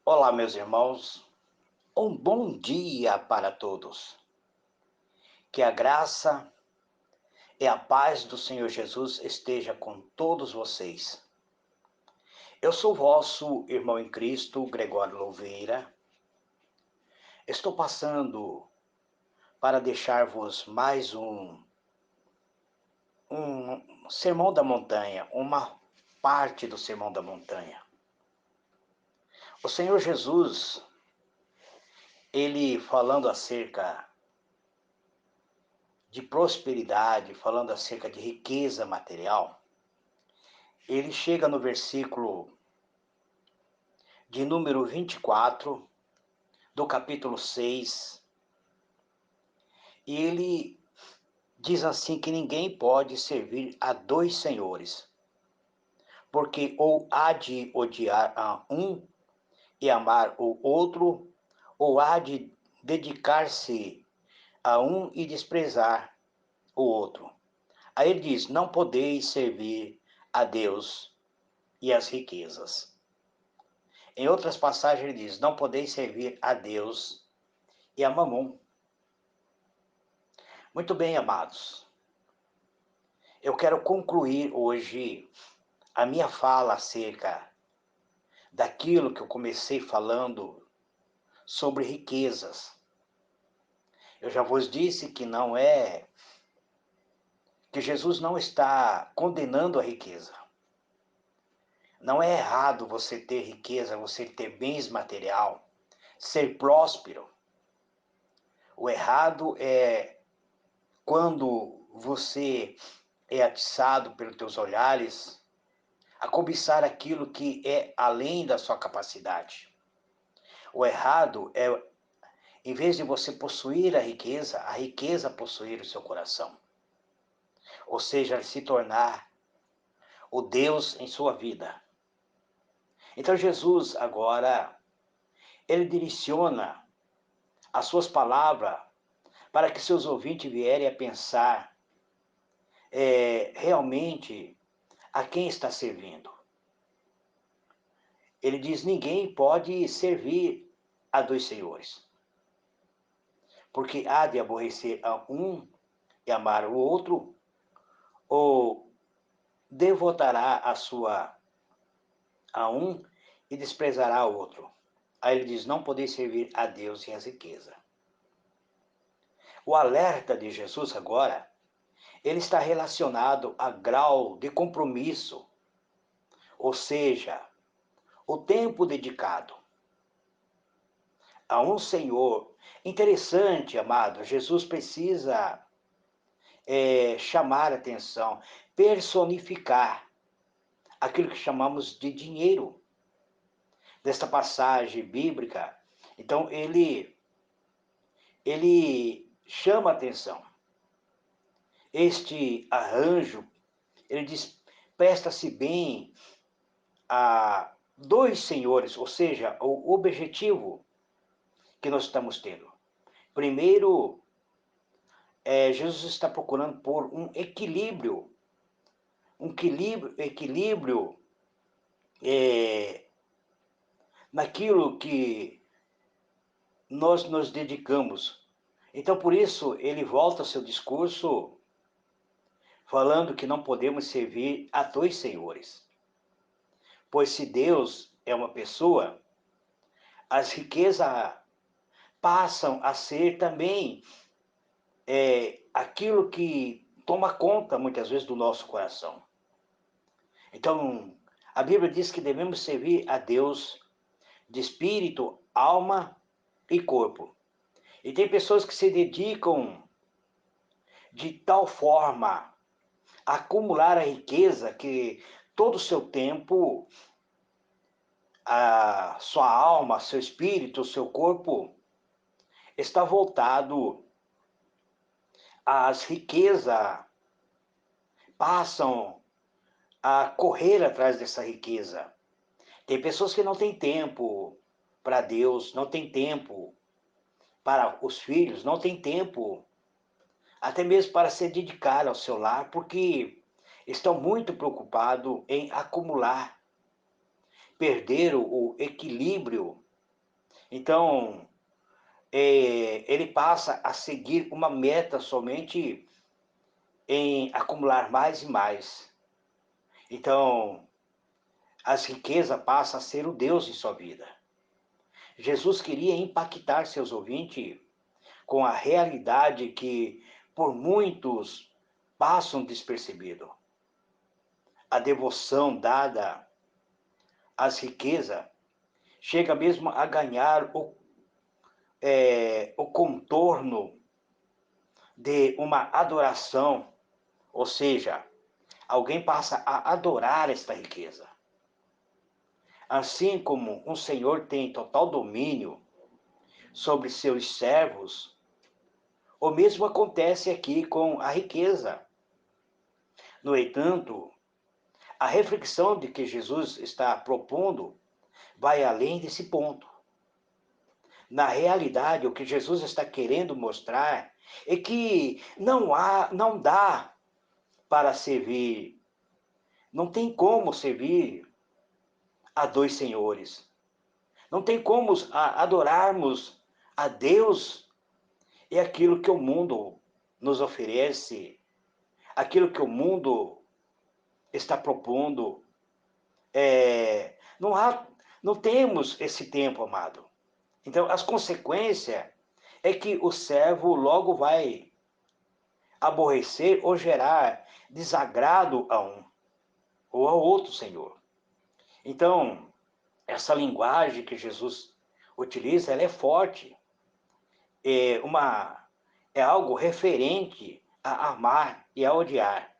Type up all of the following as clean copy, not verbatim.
Olá, meus irmãos, um bom dia para todos. Que a graça e a paz do Senhor Jesus esteja com todos vocês. Eu sou vosso irmão em Cristo, Gregório Louveira. Estou passando para deixar-vos mais um sermão da montanha, uma parte do sermão da montanha. O Senhor Jesus, ele falando acerca de prosperidade, falando acerca de riqueza material, ele chega no versículo de número 24 do capítulo 6, e ele diz assim que ninguém pode servir a dois senhores, porque ou há de odiar a um e amar o outro, ou há de dedicar-se a um e desprezar o outro. Aí ele diz: não podeis servir a Deus e as riquezas. Em outras passagens ele diz: não podeis servir a Deus e a Mamon. Muito bem, amados. Eu quero concluir hoje a minha fala acerca daquilo que eu comecei falando sobre riquezas. Eu já vos disse que Jesus não está condenando a riqueza. Não é errado você ter riqueza, você ter bens material, ser próspero. O errado é quando você é atiçado pelos teus olhares a cobiçar aquilo que é além da sua capacidade. O errado é, em vez de você possuir a riqueza possuir o seu coração. Ou seja, se tornar o Deus em sua vida. Então Jesus agora, ele direciona as suas palavras para que seus ouvintes vierem a pensar realmente a quem está servindo. Ele diz: ninguém pode servir a dois senhores, porque há de aborrecer a um e amar o outro, ou devotará a um e desprezará o outro. Aí ele diz: não podeis servir a Deus e as riquezas. O alerta de Jesus agora, ele está relacionado a grau de compromisso, ou seja, o tempo dedicado a um Senhor. Interessante, amado, Jesus precisa chamar a atenção, personificar aquilo que chamamos de dinheiro desta passagem bíblica. Então ele chama a atenção. Este arranjo, ele diz, presta-se bem a dois senhores, ou seja, o objetivo que nós estamos tendo. Primeiro, Jesus está procurando por um equilíbrio é, naquilo que nós nos dedicamos. Então, por isso, ele volta ao seu discurso falando que não podemos servir a dois senhores. Pois se Deus é uma pessoa, as riquezas passam a ser também aquilo que toma conta, muitas vezes, do nosso coração. Então, a Bíblia diz que devemos servir a Deus de espírito, alma e corpo. E tem pessoas que se dedicam de tal forma a acumular a riqueza que todo o seu tempo, a sua alma, seu espírito, o seu corpo está voltado às riquezas, passam a correr atrás dessa riqueza. Tem pessoas que não têm tempo para Deus, não têm tempo para os filhos, não têm tempo até mesmo para se dedicar ao seu lar, porque estão muito preocupados em acumular, perderam o equilíbrio Então, ele passa a seguir uma meta somente em acumular mais e mais. Então, as riquezas passam a ser o Deus de sua vida. Jesus queria impactar seus ouvintes com a realidade que por muitos passam despercebido. A devoção dada às riquezas chega mesmo a ganhar o contorno de uma adoração, ou seja, alguém passa a adorar esta riqueza. Assim como um senhor tem total domínio sobre seus servos, o mesmo acontece aqui com a riqueza. No entanto, a reflexão de que Jesus está propondo vai além desse ponto. Na realidade, o que Jesus está querendo mostrar é que não dá para servir, não tem como servir a dois senhores. Não tem como adorarmos a Deus e aquilo que o mundo nos oferece, aquilo que o mundo está propondo. Não há, não temos esse tempo, amado. Então, as consequências é que o servo logo vai aborrecer ou gerar desagrado a um ou a outro senhor. Então, essa linguagem que Jesus utiliza, ela é forte, é, é algo referente a amar e a odiar.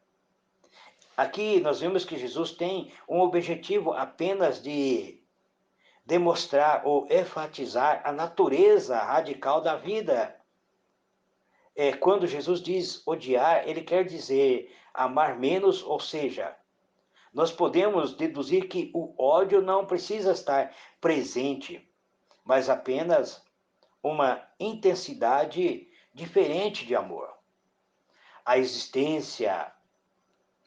Aqui nós vemos que Jesus tem um objetivo apenas de demonstrar ou enfatizar a natureza radical da vida. Quando Jesus diz odiar, ele quer dizer amar menos, ou seja, nós podemos deduzir que o ódio não precisa estar presente, mas apenas uma intensidade diferente de amor. A existência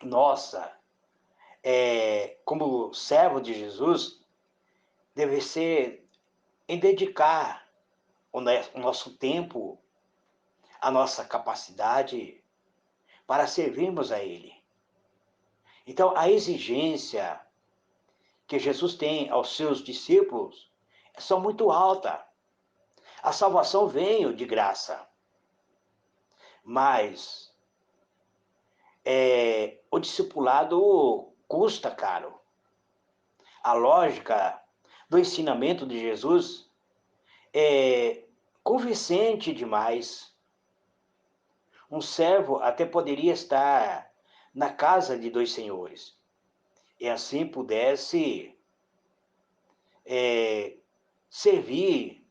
nossa, como servo de Jesus, deve ser em dedicar o nosso tempo, a nossa capacidade para servirmos a Ele. Então, a exigência que Jesus tem aos seus discípulos são muito alta. A salvação veio de graça, mas o discipulado custa caro. A lógica do ensinamento de Jesus é convincente demais. Um servo até poderia estar na casa de dois senhores, e assim pudesse servir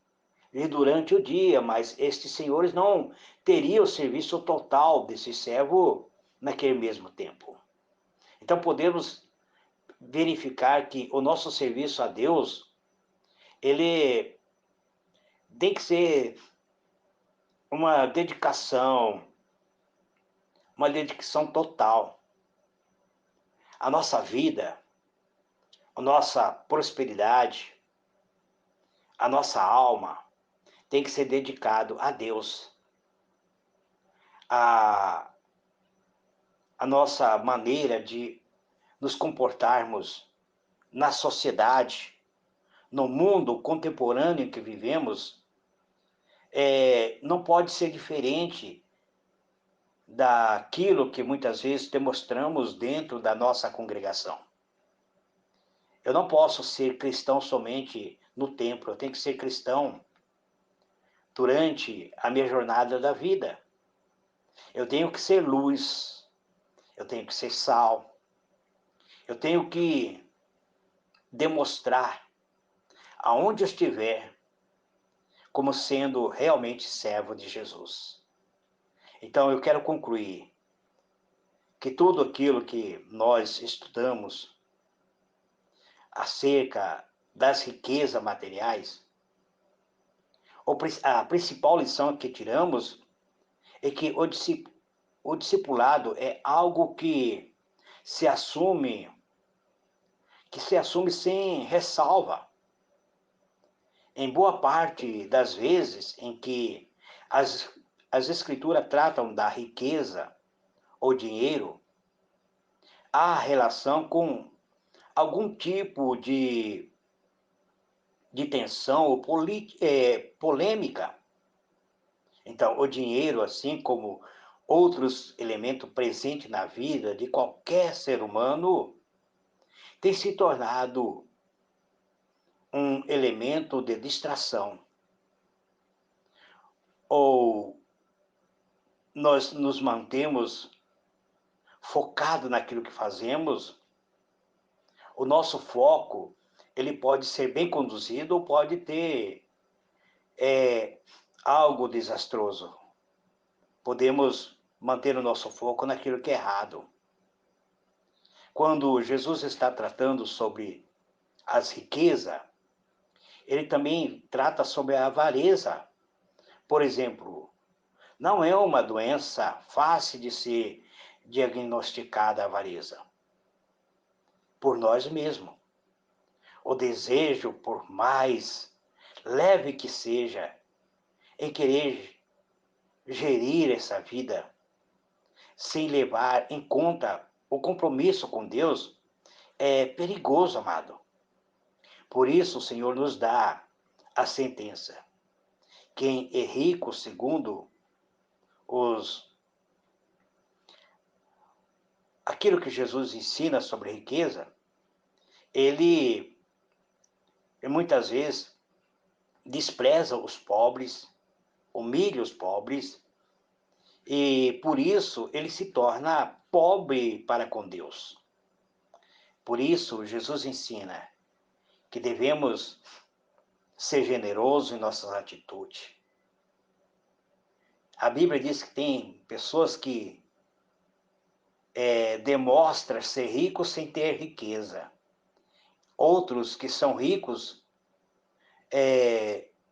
durante o dia, mas estes senhores não teriam o serviço total desse servo naquele mesmo tempo. Então podemos verificar que o nosso serviço a Deus, ele tem que ser uma dedicação total. A nossa vida, a nossa prosperidade, a nossa alma tem que ser dedicado a Deus. A nossa maneira de nos comportarmos na sociedade, no mundo contemporâneo em que vivemos, não pode ser diferente daquilo que muitas vezes demonstramos dentro da nossa congregação. Eu não posso ser cristão somente no templo, eu tenho que ser cristão durante a minha jornada da vida. Eu tenho que ser luz, eu tenho que ser sal, eu tenho que demonstrar aonde eu estiver como sendo realmente servo de Jesus. Então eu quero concluir que tudo aquilo que nós estudamos acerca das riquezas materiais, a principal lição que tiramos é que o discipulado é algo que se assume sem ressalva. em boa parte das vezes em que as, as escrituras tratam da riqueza ou dinheiro, há relação com algum tipo de tensão ou polêmica. Então, o dinheiro, assim como outros elementos presentes na vida de qualquer ser humano, tem se tornado um elemento de distração. Ou nós nos mantemos focados naquilo que fazemos, o nosso foco ele pode ser bem conduzido ou pode ter algo desastroso. Podemos manter o nosso foco naquilo que é errado. Quando Jesus está tratando sobre as riquezas, ele também trata sobre a avareza. Por exemplo, não é uma doença fácil de ser diagnosticada a avareza por nós mesmos. O desejo, por mais leve que seja, em querer gerir essa vida sem levar em conta o compromisso com Deus, é perigoso, amado. Por isso o Senhor nos dá a sentença. Quem é rico segundo os aquilo que Jesus ensina sobre riqueza, ele muitas vezes despreza os pobres, humilha os pobres, e por isso ele se torna pobre para com Deus. Por isso Jesus ensina que devemos ser generosos em nossas atitudes. A Bíblia diz que tem pessoas que demonstram ser ricos sem ter riqueza. Outros que são ricos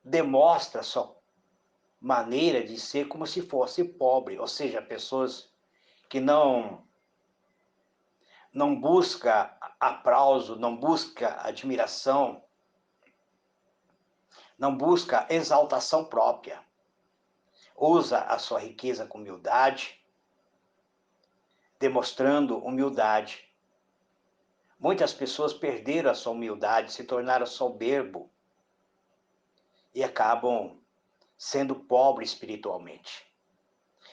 demonstram sua maneira de ser como se fosse pobre, ou seja, pessoas que não busca aplauso, não busca admiração, não busca exaltação própria. Usa a sua riqueza com humildade, demonstrando humildade. Muitas pessoas perderam a sua humildade, se tornaram soberbo e acabam sendo pobres espiritualmente.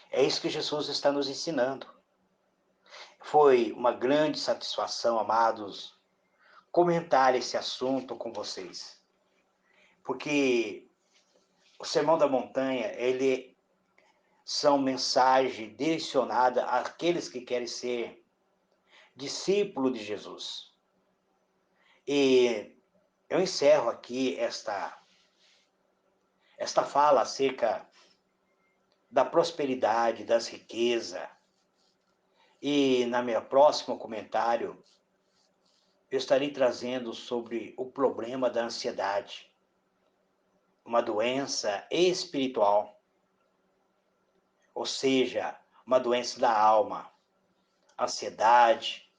É isso que Jesus está nos ensinando. Foi uma grande satisfação, amados, comentar esse assunto com vocês. Porque o Sermão da Montanha, ele são mensagens direcionadas àqueles que querem ser discípulos de Jesus. E eu encerro aqui esta fala acerca da prosperidade, das riquezas. E na minha próximo comentário, eu estarei trazendo sobre o problema da ansiedade, uma doença espiritual, ou seja, uma doença da alma, ansiedade,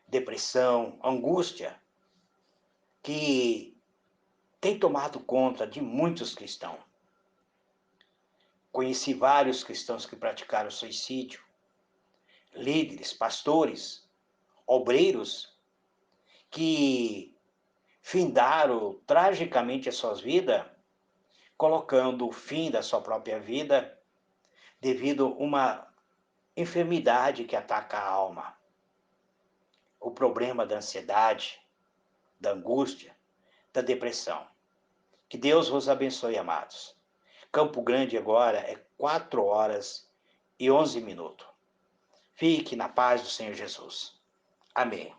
depressão, angústia, que tem tomado conta de muitos cristãos. Conheci vários cristãos que praticaram suicídio, líderes, pastores, obreiros, que findaram tragicamente as suas vidas, colocando o fim da sua própria vida devido a uma enfermidade que ataca a alma. O problema da ansiedade, da angústia, da depressão. Que Deus vos abençoe, amados. Campo Grande agora é 4h11. Fique na paz do Senhor Jesus. Amém.